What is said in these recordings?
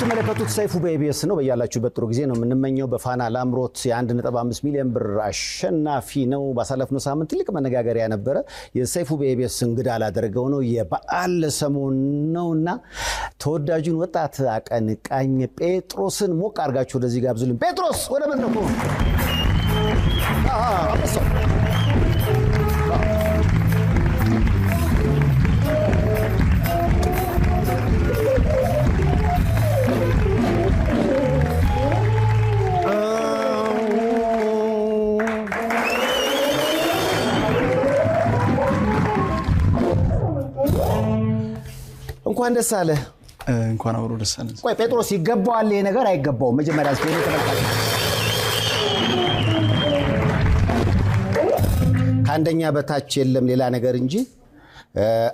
የምትመለከቱት ሰይፉ በኢቢኤስ ነው። በያላችሁበት ጥሩ ጊዜ ነው የምንመኘው። በፋና ላምሮት የ1.5 ሚሊዮን ብር አሸናፊ ነው። ባሳለፍነው ሳምንት ትልቅ መነጋገሪያ ነበረ። የሰይፉ በኢቢኤስ እንግዳ ላደረገው ነው የበዓል ሰሞን ነውና ተወዳጁን ወጣት አቀንቃኝ ጴጥሮስን ሞቅ አድርጋችሁ ወደዚህ ጋብዙልን። ጴጥሮስ ወደ መድረኩ። እንኳን ደስ አለ። እንኳን አብሮ ደስ አለ። ቆይ ጴጥሮስ ይገባዋል ይሄ ነገር አይገባውም? መጀመሪያ እስኪ ተመልካች ከአንደኛ በታች የለም ሌላ ነገር እንጂ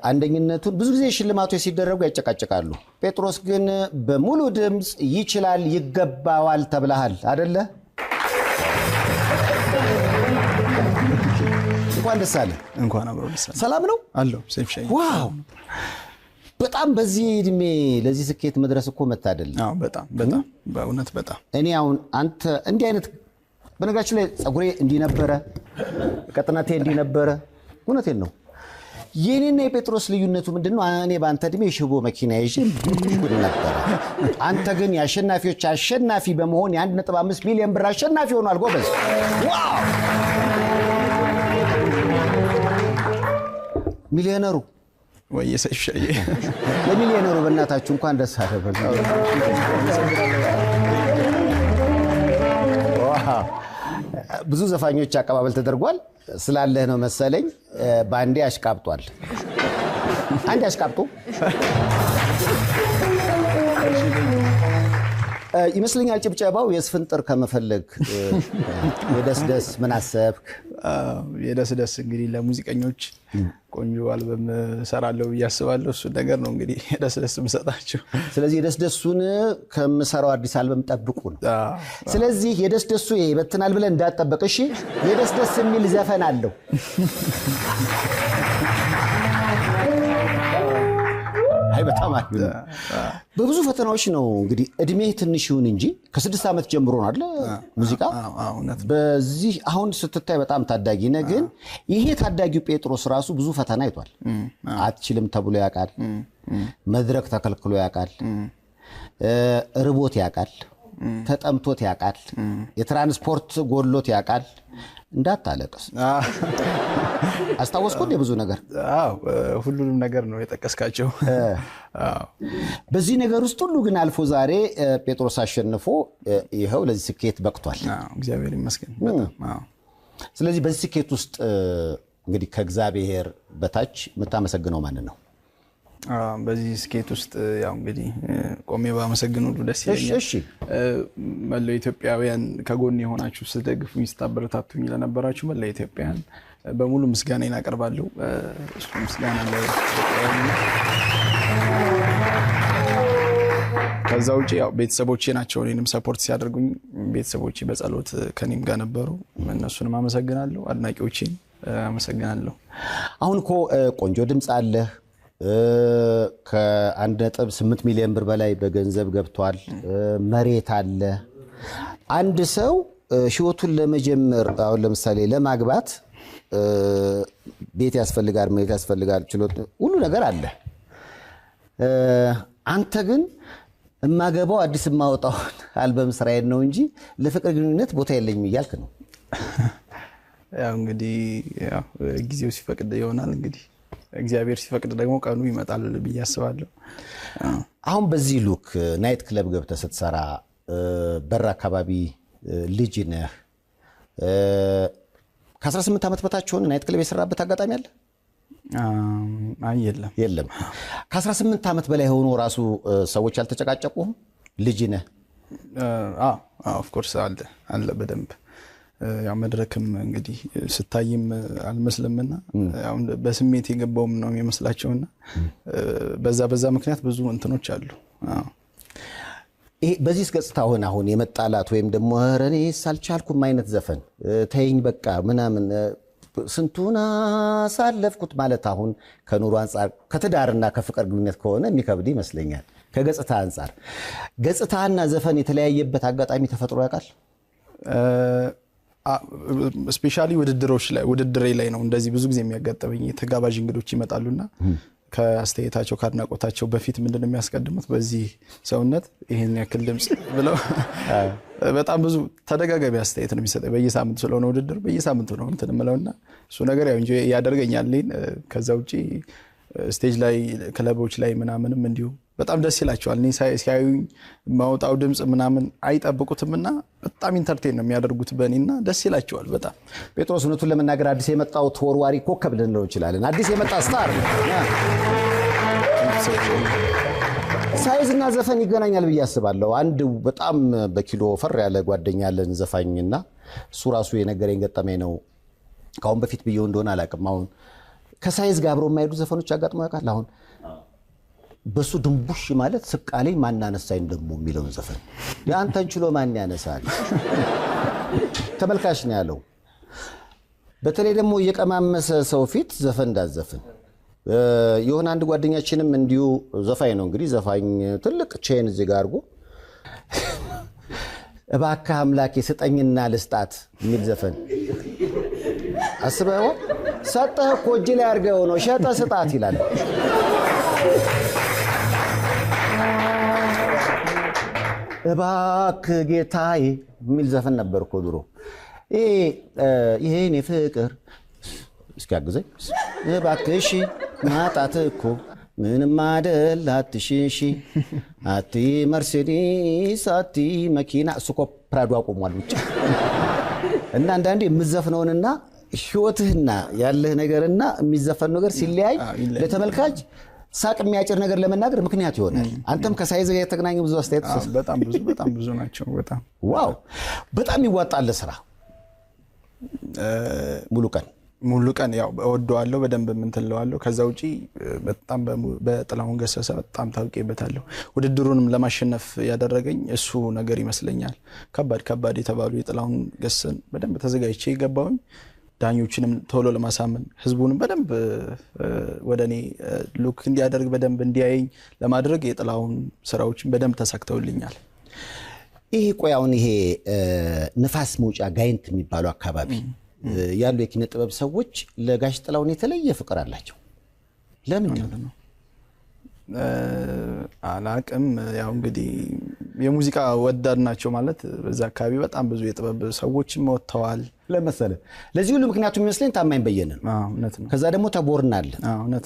አንደኝነቱን ብዙ ጊዜ ሽልማቶች ሲደረጉ ያጨቃጨቃሉ። ጴጥሮስ ግን በሙሉ ድምጽ ይችላል ይገባዋል ተብለሃል አይደለ? እንኳን ደስ አለ። እንኳን አብሮ ደስ አለ። ሰላም ነው አለው ሰይፍ ሻይ። ዋው በጣም በዚህ እድሜ ለዚህ ስኬት መድረስ እኮ መታደል ነው። አዎ በጣም በእውነት በጣም እኔ አሁን አንተ እንዲህ አይነት በነገራችን ላይ ጸጉሬ እንዲህ ነበረ፣ ቀጥናቴ እንዲህ ነበረ። እውነቴን ነው። የኔና የጴጥሮስ ልዩነቱ ምንድነው? እኔ በአንተ እድሜ ሽቦ መኪና ይዤ ጉድ ነበር። አንተ ግን የአሸናፊዎች አሸናፊ በመሆን የ1.5 ሚሊዮን ብር አሸናፊ ሆኗል። ጎበዝ ዋው! ሚሊዮነሩ ወይ ሰይፍ ሻይ ለሚሊዮነሩ በእናታችሁ እንኳን ደስ አለበት። ዋው! ብዙ ዘፋኞች አቀባበል ተደርጓል። ስላለህ ነው መሰለኝ ባንዴ አሽቃብጧል። አንዴ አሽቃብጡ ይመስለኛል። ጭብጨባው የስፍንጥር ከመፈለግ የደስደስ ምን አሰብክ? የደስደስ እንግዲህ ለሙዚቀኞች ቆንጆ አልበም ሰራለው ያስባለው እሱ ነገር ነው እንግዲህ የደስደስ መስጣቸው። ስለዚህ የደስደሱን ከመሰራው አዲስ አልበም ጠብቁ ነው። ስለዚህ የደስደሱ ይበትናል ብለን እንዳጠበቅ እሺ። የደስደስ የሚል ዘፈን አለው። አይ በጣም አሪፍ ነው። በብዙ ፈተናዎች ነው እንግዲህ እድሜ ትንሽ ይሁን እንጂ ከ6 ዓመት ጀምሮ ነው አይደል ሙዚቃ? በዚህ አሁን ስትታይ በጣም ታዳጊ ነህ። ግን ይሄ ታዳጊው ጴጥሮስ ራሱ ብዙ ፈተና አይቷል። አትችልም ተብሎ ያውቃል። መድረክ ተከልክሎ ያውቃል። ርቦት ያውቃል። ተጠምቶት ያውቃል። የትራንስፖርት ጎሎት ያውቃል። እንዳታለቅስ አስታወስኩ ብዙ ነገር። አዎ ሁሉንም ነገር ነው የጠቀስካቸው። አዎ በዚህ ነገር ውስጥ ሁሉ ግን አልፎ ዛሬ ጴጥሮስ አሸንፎ ይሄው ለዚህ ስኬት በቅቷል። አዎ እግዚአብሔር ይመስገን በጣም። አዎ ስለዚህ በዚህ ስኬት ውስጥ እንግዲህ ከእግዚአብሔር በታች የምታመሰግነው ማን ነው? በዚህ ስኬት ውስጥ ያው እንግዲህ ቆሜ ባመሰግን ሁሉ ደስ ይለኛል። እሺ መላው ኢትዮጵያውያን ከጎን የሆናችሁ ስትደግፉኝ ስታበረታቱኝ ለነበራችሁ መላው ኢትዮጵያውያን በሙሉ ምስጋናዬን አቀርባለሁ። እሱ ምስጋና ለኢትዮጵያውያን። ከዛ ውጪ ያው ቤተሰቦቼ ናቸው እኔንም ሰፖርት ሲያደርጉኝ። ቤተሰቦቼ በጸሎት ከኔም ጋር ነበሩ። እነሱንም አመሰግናለሁ። አድናቂዎቼን አመሰግናለሁ። አሁን እኮ ቆንጆ ድምጽ አለ። ከ1.8 ሚሊዮን ብር በላይ በገንዘብ ገብቷል። መሬት አለ። አንድ ሰው ህይወቱን ለመጀመር አሁን ለምሳሌ ለማግባት ቤት ያስፈልጋል፣ መሬት ያስፈልጋል፣ ችሎት ሁሉ ነገር አለ። አንተ ግን እማገባው አዲስ ማውጣው አልበም ስራዬን ነው እንጂ ለፍቅር ግንኙነት ቦታ የለኝም እያልክ ነው። ያው እንግዲህ ያው ጊዜው ሲፈቅድ ይሆናል። እንግዲህ እግዚአብሔር ሲፈቅድ ደግሞ ቀኑ ይመጣል ብዬ አስባለሁ። አሁን በዚህ ሉክ ናይት ክለብ ገብተህ ስትሰራ በር አካባቢ ልጅ ነህ። ከ18 ዓመት በታች ሆነ ናይት ክለብ የሰራበት አጋጣሚ አለ? አይ የለም። ከ18 ዓመት በላይ ሆኖ ራሱ ሰዎች አልተጨቃጨቁም? ልጅ ነህ? ኦፍ ኮርስ አለ በደንብ። ያው መድረክም እንግዲህ ስታይም አልመስልምና ያው በስሜት የገባውም ነው የሚመስላቸውና በዛ ምክንያት ብዙ እንትኖች አሉ። ይሄ በዚህ ገጽታ አሁን የመጣላት ወይም ደግሞ ረኔ ሳልቻልኩም አይነት ዘፈን ተይኝ በቃ ምናምን ስንቱን አሳለፍኩት ማለት አሁን ከኑሮ አንፃር ከትዳርና ከፍቅር ግንኙነት ከሆነ የሚከብድ ይመስለኛል። ከገጽታ አንፃር ገጽታና ዘፈን የተለያየበት አጋጣሚ ተፈጥሮ ያውቃል? ስፔሻሊ ውድድሬ ላይ ነው እንደዚህ ብዙ ጊዜ የሚያጋጥመኝ። ተጋባዥ እንግዶች ይመጣሉና ከአስተያየታቸው ከአድናቆታቸው በፊት ምንድነው የሚያስቀድሙት? በዚህ ሰውነት ይሄን ያክል ድምጽ ብለው በጣም ብዙ ተደጋጋሚ አስተያየት ነው የሚሰጠው። በየሳምንቱ ስለሆነ ውድድር በየሳምንቱ ነው እንትን የምለውና እሱ ነገር ያው እንጂ ያደርገኛል። ከዛ ውጪ ስቴጅ ላይ ክለቦች ላይ ምናምንም እንዲሁ በጣም ደስ ይላቸዋል። እኔ ሲያዩኝ ማውጣው ድምጽ ምናምን አይጠብቁትምና በጣም ኢንተርቴን ነው የሚያደርጉት በእኔና ደስ ይላቸዋል በጣም። ጴጥሮስ እውነቱን ለመናገር አዲስ የመጣው ተወርዋሪ ኮከብ ልንለው እንችላለን። አዲስ የመጣ ስታር ነው። ሳይዝና ዘፈን ይገናኛል ብዬ አስባለሁ። አንድ በጣም በኪሎ ፈር ያለ ጓደኛ ያለን ዘፋኝና እሱ ራሱ የነገረኝ ገጠመኝ ነው። ካሁን በፊት ብዬው እንደሆነ አላውቅም። አሁን ከሳይዝ ጋር አብረው የማይሄዱ ዘፈኖች አጋጥሞ ያውቃል? አሁን በሱ ድንቡሽ ማለት ስቃለኝ ማን አነሳኝ ደግሞ የሚለውን ዘፈን ያንተን ችሎ ማን ያነሳል ተመልካች ነው ያለው። በተለይ ደግሞ የቀማመሰ ሰው ፊት ዘፈን እንዳዘፍን የሆነ አንድ ጓደኛችንም እንዲሁ ዘፋኝ ነው እንግዲህ ዘፋኝ ትልቅ ቼን እዚህ ጋር አድርጎ እባክህ አምላኬ ስጠኝና ልስጣት የሚል ዘፈን አስበው ሰጠህ እኮ እጅ ላይ አድርገው ነው ሸጠ ስጣት ይላል። እባክህ ጌታዬ የሚል ዘፈን ነበር እኮ ድሮ። ይሄኔ ፍቅር እስኪያግዘኝ እባክሽ ማጣት እኮ ምንም አይደል አትሽሺ አቲ መርሴዲስ አቲ መኪና እሱ እኮ ፕራዶ አቆሟል ብቻ። እና አንዳንዴ የምዘፍነውንና ህይወትህና ያለህ ነገርና የሚዘፈን ነገር ሲለያይ ለተመልካች ሳቅ የሚያጭር ነገር ለመናገር ምክንያት ይሆናል። አንተም ከሳይዝ ጋር የተገናኘ ብዙ አስተያየት በጣም ብዙ ናቸው። በጣም ዋው በጣም ይዋጣል ስራ ሙሉ ቀን ያው እወደዋለሁ በደንብ ምንትለዋለሁ። ከዛ ውጪ በጣም በጥላሁን ገሰሰ በጣም ታውቂበታለሁ። ውድድሩንም ለማሸነፍ ያደረገኝ እሱ ነገር ይመስለኛል። ከባድ የተባሉ የጥላሁን ገሰሰን በደንብ ተዘጋጅቼ ይገባውኝ ዳኞችንም ቶሎ ለማሳመን ህዝቡንም በደንብ ወደኔ ሉክ እንዲያደርግ በደንብ እንዲያየኝ ለማድረግ የጥላሁን ስራዎችን በደንብ ተሳክተውልኛል። ይሄ ቆያውን ይሄ ንፋስ መውጫ ጋይንት የሚባለው አካባቢ ያሉ የኪነ ጥበብ ሰዎች ለጋሽ ጥላሁን የተለየ ፍቅር አላቸው። ለምን ነው? አላቅም። ያው እንግዲህ የሙዚቃ ወዳድ ናቸው ማለት በዛ አካባቢ በጣም ብዙ የጥበብ ሰዎችም ወጥተዋል ለመሰለ። ለዚህ ሁሉ ምክንያቱ የሚመስለኝ ታማኝ በየነ ነው። እውነት ነው። ከዛ ደግሞ ተቦርና አለ።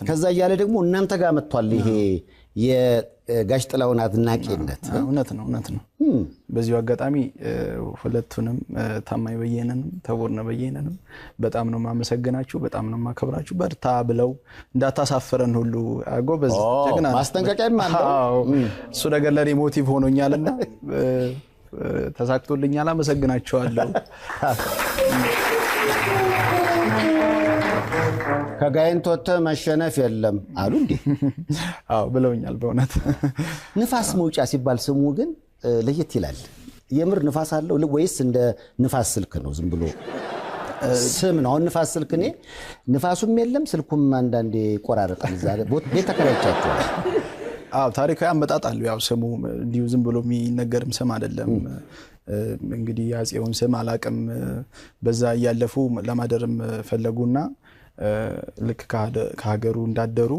ከዛ እያለ ደግሞ እናንተ ጋር መጥቷል ይሄ የጋሽ ጥላሁን አድናቂነት። እውነት ነው። በዚሁ አጋጣሚ ሁለቱንም ታማኝ በየነንም ተቦርና በየነንም በጣም ነው ማመሰግናችሁ፣ በጣም ነው ማከብራችሁ። በርታ ብለው እንዳታሳፈረን ሁሉ አጎበዝ ጀግና ማስጠንቀቂያም አለው። እሱ ነገር ለኔ ሞቲቭ ሆኖኛልና ተሳክቶልኛል። አመሰግናችኋለሁ። ከጋይንት ወጥተህ መሸነፍ የለም አሉ እንዴ? አዎ ብለውኛል በእውነት። ንፋስ መውጫ ሲባል ስሙ ግን ለየት ይላል። የምር ንፋስ አለው ወይስ እንደ ንፋስ ስልክ ነው? ዝም ብሎ ስም ነው። አሁን ንፋስ ስልክ እኔ ንፋሱም የለም ስልኩም አንዳንዴ ቆራረጣል። ዛሬ ቤት ተከራይቻቸው ታሪካዊ አመጣጥ አለው። ያው ስሙ እንዲሁ ዝም ብሎ የሚነገርም ስም አይደለም። እንግዲህ ያጼውን ስም አላቅም በዛ ያለፉ ለማደርም ፈለጉና ልክ ከሀገሩ እንዳደሩ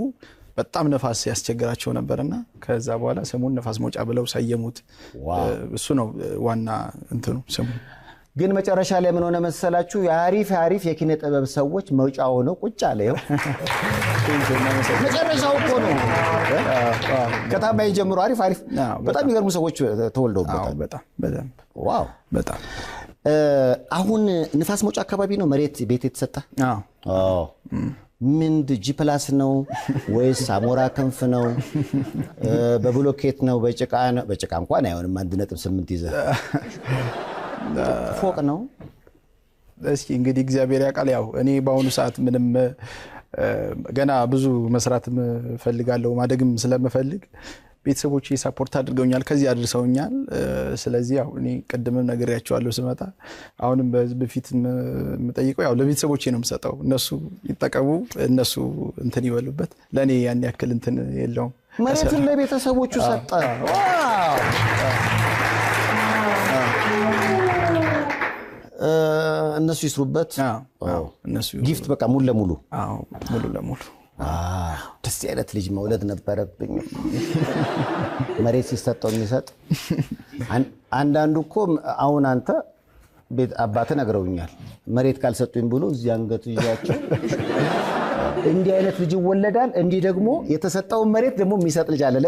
በጣም ነፋስ ያስቸግራቸው ነበርና ከዛ በኋላ ስሙን ነፋስ መውጫ ብለው ሰየሙት። እሱ ነው ዋና እንትኑ ስሙ። ግን መጨረሻ ላይ ምን ሆነ መሰላችሁ? የአሪፍ የኪነ ጥበብ ሰዎች መውጫ ሆነው ቁጭ አለው። መጨረሻው እኮ ነው። ከታማኝ ጀምሮ አሪፍ በጣም ይገርሙ ሰዎች ተወልደውበታል። በጣም ዋው በጣም አሁን ንፋስ መውጫ አካባቢ ነው መሬት ቤት የተሰጠ? ምን ጂ+ ነው ወይስ አሞራ ክንፍ ነው? በብሎኬት ነው? በጭቃ እንኳን አይሆንም። 1.8 ይዘ ፎቅ ነው። እስኪ እንግዲህ እግዚአብሔር ያውቃል። ያው እኔ በአሁኑ ሰዓት ምንም ገና ብዙ መስራት ፈልጋለሁ ማደግም ስለምፈልግ ቤተሰቦቼ ሰፖርት አድርገውኛል ከዚህ አድርሰውኛል ስለዚህ ያው እኔ ቀድመም ነግሬያቸዋለሁ ስመጣ አሁንም በህዝብ ፊት የምጠይቀው ያው ለቤተሰቦቼ ነው የምሰጠው እነሱ ይጠቀሙ እነሱ እንትን ይበሉበት ለኔ ያን ያክል እንትን የለውም መሬቱን ለቤተሰቦቹ ሰጠ ዋው እነሱ ይስሩበት እነሱ ጊፍት በቃ ሙሉ ለሙሉ ሙሉ ለሙሉ ደስ ያለት ልጅ መውለድ ነበረብኝ መሬት ሲሰጠው የሚሰጥ አንዳንዱ እኮ አሁን አንተ ቤት አባተ ነግረውኛል መሬት ካልሰጡኝ ብሎ እዚህ አንገቱ ይያቸው እንዲህ አይነት ልጅ ይወለዳል እንዲህ ደግሞ የተሰጠው መሬት ደግሞ የሚሰጥ ልጅ አለ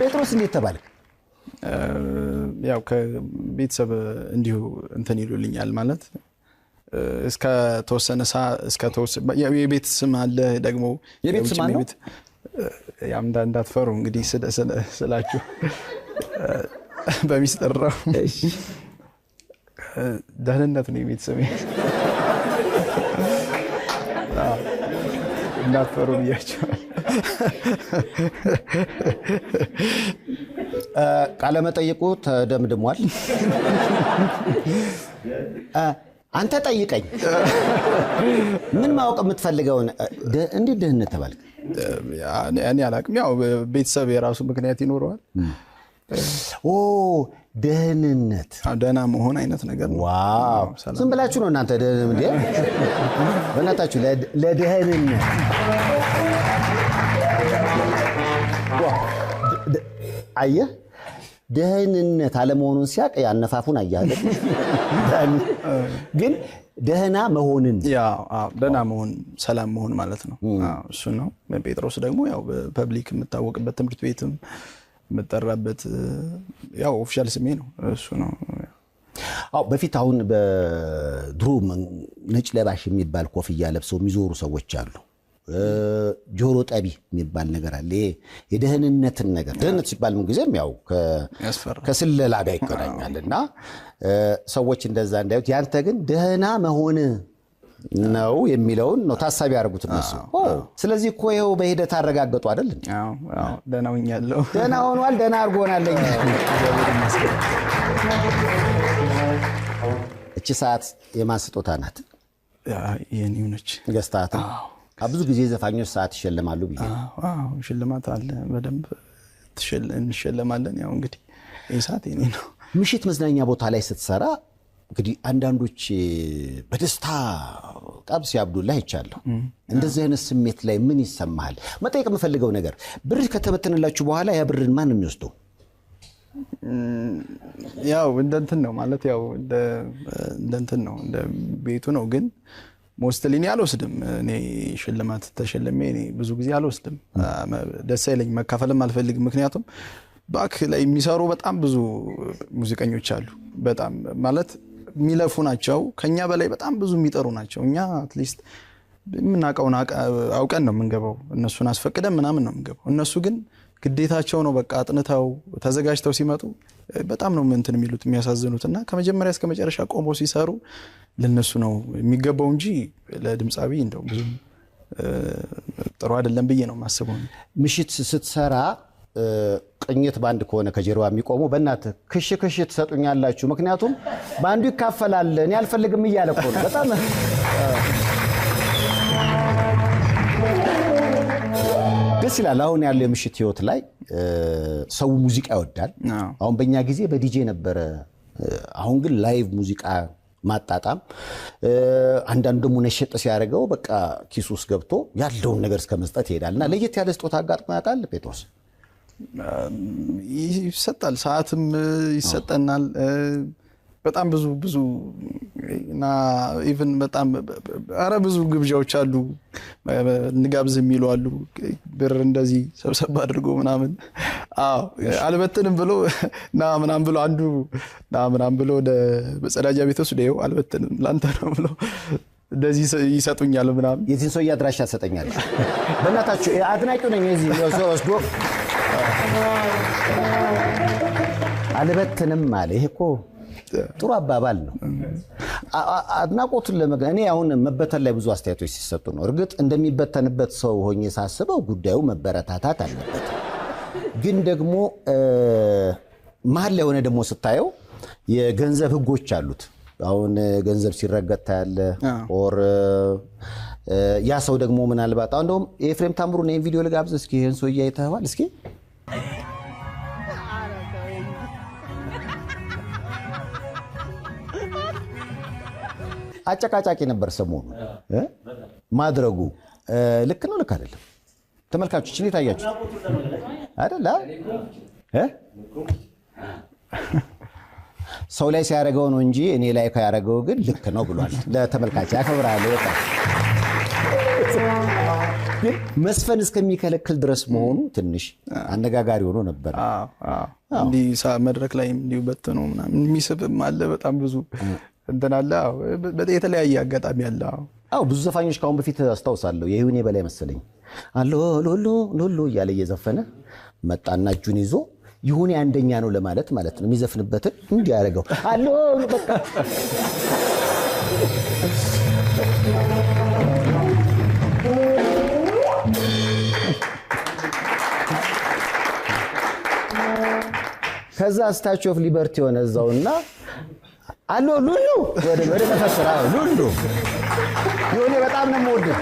ጴጥሮስ እንዴት ተባለ ያው ከቤተሰብ እንዲሁ እንትን ይሉልኛል ማለት እስከ ተወሰነ እስከ ተወሰነ የቤት ስም አለ ደግሞ የቤት ስም አለ ያም እንዳትፈሩ እንግዲህ ስላችሁ በሚስጥራው ደህንነት ነው የቤት ስም እንዳትፈሩ ብያቸው ቃለ መጠይቁ ተደምድሟል አንተ ጠይቀኝ ምን ማወቅ የምትፈልገው እንዴ ደህንነት ተባልክ ያኔ አላቅም ያው ቤተሰብ የራሱ ምክንያት ይኖረዋል ደህንነት ደህና መሆን አይነት ነገር ነው ዋው ዝም ብላችሁ ነው እናንተ ደህንነት እንዴ በእናታችሁ ለደህንነት አየህ ደህንነት አለመሆኑን ሲያቅ ያነፋፉን አያለ ግን ደህና መሆንን ያው ደህና መሆን ሰላም መሆን ማለት ነው እሱ ነው ጴጥሮስ ደግሞ ያው ፐብሊክ የምታወቅበት ትምህርት ቤትም መጠራበት ያው ኦፊሻል ስሜ ነው እሱ ነው በፊት አሁን በድሮ ነጭ ለባሽ የሚባል ኮፍያ ለብሰው የሚዞሩ ሰዎች አሉ ጆሮ ጠቢ የሚባል ነገር አለ የደህንነትን ነገር ደህንነት ሲባል ምን ጊዜም ያው ከስለላ ጋር ይቆራኛልና ሰዎች እንደዛ እንዳዩት ያንተ ግን ደህና መሆን ነው የሚለውን ነው ታሳቢ ያደርጉት እነሱ ስለዚህ እኮ ይሄው በሂደት አረጋግጡ አይደል አዎ ደህና ሆኛለሁ ደህና ሆኗል ደህና አርጎናለኝ እቺ ሰዓት የማን ስጦታ ናት የኔው ነች ገስታት ብዙ ጊዜ ዘፋኞች ሰዓት ይሸለማሉ ብዬ ሽልማት አለ በደንብ እንሸለማለን ያው እንግዲህ ይሄ ሰዓት የኔ ነው ምሽት መዝናኛ ቦታ ላይ ስትሰራ እንግዲህ አንዳንዶች በደስታ ጣብ ሲያብዱልህ ይቻላል እንደዚህ አይነት ስሜት ላይ ምን ይሰማሃል መጠየቅ የምፈልገው ነገር ብር ከተበተነላችሁ በኋላ ያ ብርን ማን ነው የሚወስደው ያው እንደንትን ነው ማለት ያው እንደንትን ነው እንደ ቤቱ ነው ግን ሞስትሊ እኔ አልወስድም እኔ ሽልማት ተሸለሜ እኔ ብዙ ጊዜ አልወስድም ደስ አይለኝ መካፈልም አልፈልግም ምክንያቱም ባክ ላይ የሚሰሩ በጣም ብዙ ሙዚቀኞች አሉ በጣም ማለት የሚለፉ ናቸው ከኛ በላይ በጣም ብዙ የሚጠሩ ናቸው እኛ አትሊስት ምናቀውና አውቀን ነው የምንገባው እነሱን አስፈቅደን ምናምን ነው የምንገባው እነሱ ግን ግዴታቸው ነው በቃ አጥንተው ተዘጋጅተው ሲመጡ በጣም ነው እንትን የሚሉት የሚያሳዝኑትና ከመጀመሪያ እስከ መጨረሻ ቆሞ ሲሰሩ ለነሱ ነው የሚገባው እንጂ ለድምጻዊ እንደው ብዙ ጥሩ አይደለም ብዬ ነው ማስበው ምሽት ስትሰራ ቅኝት ባንድ ከሆነ ከጀርባ የሚቆመው በእናት ክሽ ተሰጡኛላችሁ ምክንያቱም ባንዱ ይካፈላል እኔ አልፈልግም እያለ እኮ ነው በጣም ደስ ይላል አሁን ያለው የምሽት ህይወት ላይ ሰው ሙዚቃ ይወዳል አሁን በእኛ ጊዜ በዲጄ ነበረ አሁን ግን ላይቭ ሙዚቃ ማጣጣም አንዳንዱ ደግሞ ነሸጥ ሲያደርገው በቃ ኪስ ውስጥ ገብቶ ያለውን ነገር እስከ መስጠት ይሄዳልና ለየት ያለ ስጦታ አጋጥሞ ያውቃል ጴጥሮስ ይሰጣል ሰዓትም ይሰጠናል በጣም ብዙ እና ኢቭን በጣም አረ ብዙ ግብዣዎች አሉ ንጋብዝ የሚሉ አሉ ብር እንደዚህ ሰብሰብ አድርጎ ምናምን አልበትንም ብሎ ና ምናምን ብሎ አንዱ ና ምናምን ብሎ ወደ በጸዳጃ ቤት ወስደው አልበትንም ላንተ ነው ብሎ እንደዚህ ይሰጡኛል ምናምን የዚህን ሰው ያድራሻ ተሰጠኛል በእናታችሁ አድናቂው ነኝ የዚህ ወስዶ አልበትንም ማለት ይሄ እኮ ጥሩ አባባል ነው አድናቆቱን እኔ አሁን መበተን ላይ ብዙ አስተያየቶች ሲሰጡ ነው። እርግጥ እንደሚበተንበት ሰው ሆኜ ሳስበው ጉዳዩ መበረታታት አለበት። ግን ደግሞ መሀል ላይ ሆነ ደግሞ ስታየው የገንዘብ ህጎች አሉት። አሁን ገንዘብ ሲረገጥ ታያለ ኦር ያ ሰው ደግሞ ምናልባት አሁን ደግሞ ኤፍሬም ታምሩን ይሄን ቪዲዮ ልጋብዝ እስኪ ይሄን ሰው ያይተዋል እስኪ አጨቃጫቂ ነበር ሰሞኑ ማድረጉ ልክ ነው ልክ አይደለም ተመልካቾች እንዴት አያችሁ አይደል ሰው ላይ ሲያረጋው ነው እንጂ እኔ ላይ ካያረጋው ግን ልክ ነው ብሏል ለተመልካች ያከብራል በቃ መስፈን እስከሚከለክል ድረስ መሆኑ ትንሽ አነጋጋሪ ሆኖ ነበር እንዲ መድረክ ላይ እንዲው በተነው ምናምን የሚስብም አለ በጣም ብዙ እንተናላ የተለያየ አጋጣሚ አለ ብዙ ዘፋኞች ካሁን በፊት አስተዋውሳለሁ የይሁኔ በላይ መሰለኝ አሎ ሎሎ ሎሎ ያለ እየዘፈነ መጣና እጁን ይዞ ይሁኔ አንደኛ ነው ለማለት ማለት ነው የሚዘፍንበትን እንዲህ ያረጋው አሎ በቃ ከዛ ስታቹ ኦፍ ሊበርቲ ሆነ እዛውና አሎ ሉሉ ወደ ተፈሰራ ሉሉ ይሁኔ በጣም ነው የምወደው